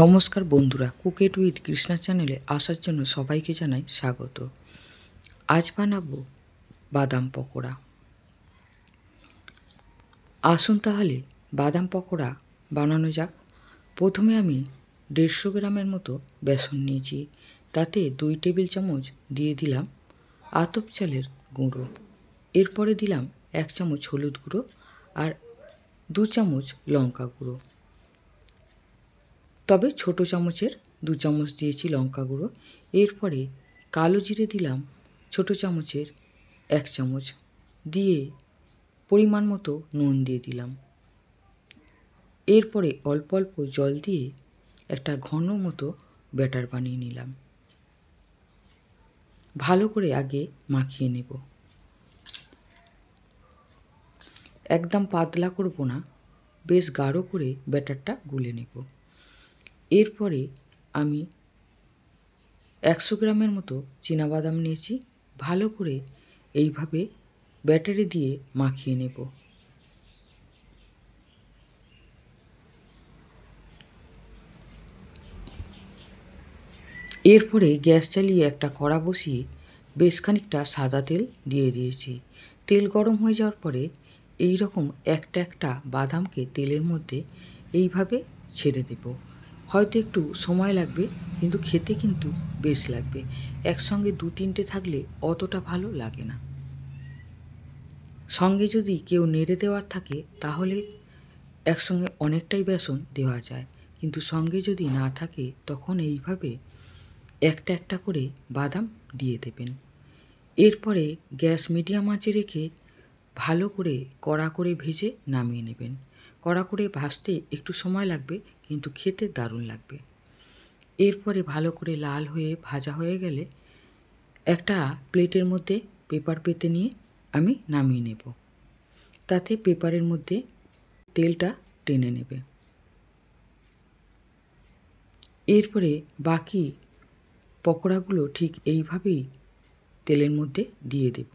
নমস্কার বন্ধুরা, cook it with Krishna চ্যানেলে আসার জন্য সবাইকে জানাই স্বাগত। আজ বানাবো বাদাম পকোড়া। আসুন তাহলে বাদাম পকোড়া বানানো যাক। প্রথমে আমি 150 গ্রামের মতো বেসন নিয়েছি। তাতে 2 টেবিল চামচ দিয়ে দিলাম আতপ চালের গুঁড়ো। এরপরে দিলাম 1 চামচ হলুদ গুঁড়ো আর 2 চামচ লঙ্কা গুঁড়ো। তবে ছোট চামচের 2 চামচ দিয়েছি লঙ্কা গুঁড়ো। এরপরে কালো জিরে দিলাম ছোট চামচের 1 চামচ, দিয়ে পরিমাণ মতো নুন দিয়ে দিলাম। এরপরে অল্প অল্প জল দিয়ে একটা ঘন মতো ব্যাটার বানিয়ে নিলাম। ভালো করে আগে মাখিয়ে নেব। একদম পাতলা করব না, বেশ গাঢ় করে ব্যাটারটা গুলে নেব। এরপরে আমি 100 গ্রামের মতো চীনাবাদাম নিয়েছি। ভালো করে এইভাবে ব্যাটারে দিয়ে মাখিয়ে নেব। এরপরে গ্যাস চালিয়ে একটা কড়া বসিয়ে বেশ খানিকটা সাদা তেল দিয়ে দিয়েছি। তেল গরম হয়ে যাওয়ার পরে এই রকম একটা একটা বাদামকে তেলের মধ্যে এইভাবে ছেড়ে দেব। হয়তো একটু সময় লাগবে, কিন্তু খেতে কিন্তু বেশ লাগবে। একসঙ্গে 2-3টে থাকলে অতটা ভালো লাগে না। সঙ্গে যদি কেউ নেড়ে দেওয়ার থাকে তাহলে একসঙ্গে অনেকটাই বেসন দেওয়া যায়, কিন্তু সঙ্গে যদি না থাকে তখন এইভাবে একটা একটা করে বাদাম দিয়ে দেবেন। এরপরে গ্যাস মিডিয়াম আঁচে রেখে ভালো করে কড়া করে ভেজে নামিয়ে নেবেন। কড়া করে ভাজতে একটু সময় লাগবে, কিন্তু খেতে দারুণ লাগবে। এরপরে ভালো করে লাল হয়ে ভাজা হয়ে গেলে একটা প্লেটের মধ্যে পেপার পেতে নিয়ে আমি নামিয়ে নেব। তাতে পেপারের মধ্যে তেলটা টেনে নেবে। এরপরে বাকি পকোড়াগুলো ঠিক এইভাবেই তেলের মধ্যে দিয়ে দেব।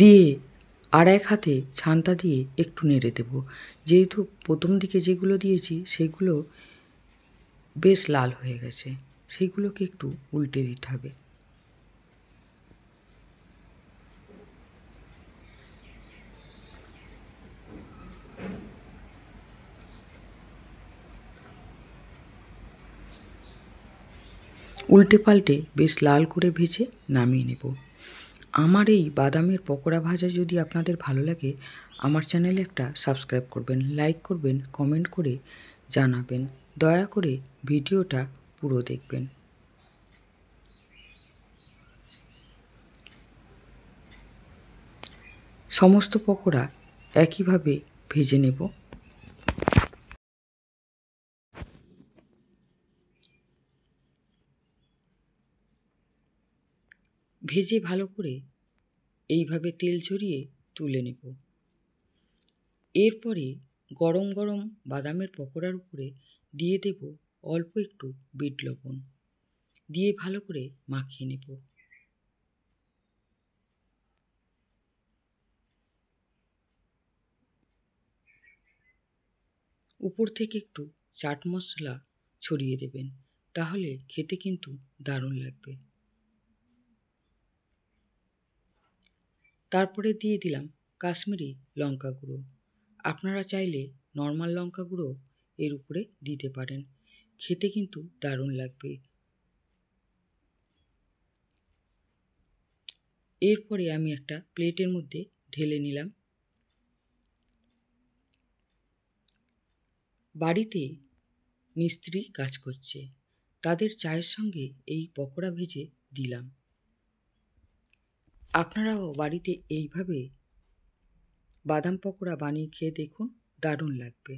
দিয়ে আর এক হাতে ছান্তা দিয়ে একটু নেড়ে দেব। যেহেতু প্রথম দিকে যেগুলো দিয়েছি সেগুলো বেশ লাল হয়ে গেছে, সেগুলোকে একটু উল্টে দিতে হবে। উল্টে পাল্টে বেশ লাল করে ভেজে নামিয়ে নেব। আমার এই বাদামের পকোড়া ভাজা যদি আপনাদের ভালো লাগে, আমার চ্যানেলে একটা সাবস্ক্রাইব করবেন, লাইক করবেন, কমেন্ট করে জানাবেন। দয়া করে ভিডিওটা পুরো দেখবেন। সমস্ত পকোড়া একইভাবে ভেজে নেব। ভেজে ভালো করে এইভাবে তেল ঝরিয়ে তুলে নেব। এরপরে গরম গরম বাদামের পকোড়ার উপরে দিয়ে দেব অল্প একটু বিট লবণ, দিয়ে ভালো করে মাখিয়ে নেব। উপর থেকে একটু চাট মশলা ছড়িয়ে দেবেন, তাহলে খেতে কিন্তু দারুণ লাগবে। তারপরে দিয়ে দিলাম কাশ্মীরি লঙ্কা গুঁড়ো। আপনারা চাইলে নর্মাল লঙ্কা গুঁড়ো এর উপরে দিতে পারেন, খেতে কিন্তু দারুণ লাগবে। এরপরে আমি একটা প্লেটের মধ্যে ঢেলে নিলাম। বাড়িতে মিস্ত্রি কাজ করছে, তাদের চায়ের সঙ্গে এই পকোড়া ভেজে দিলাম। আপনারাও বাড়িতে এইভাবে বাদাম পকোড়া বানিয়ে খেয়ে দেখুন, দারুণ লাগবে।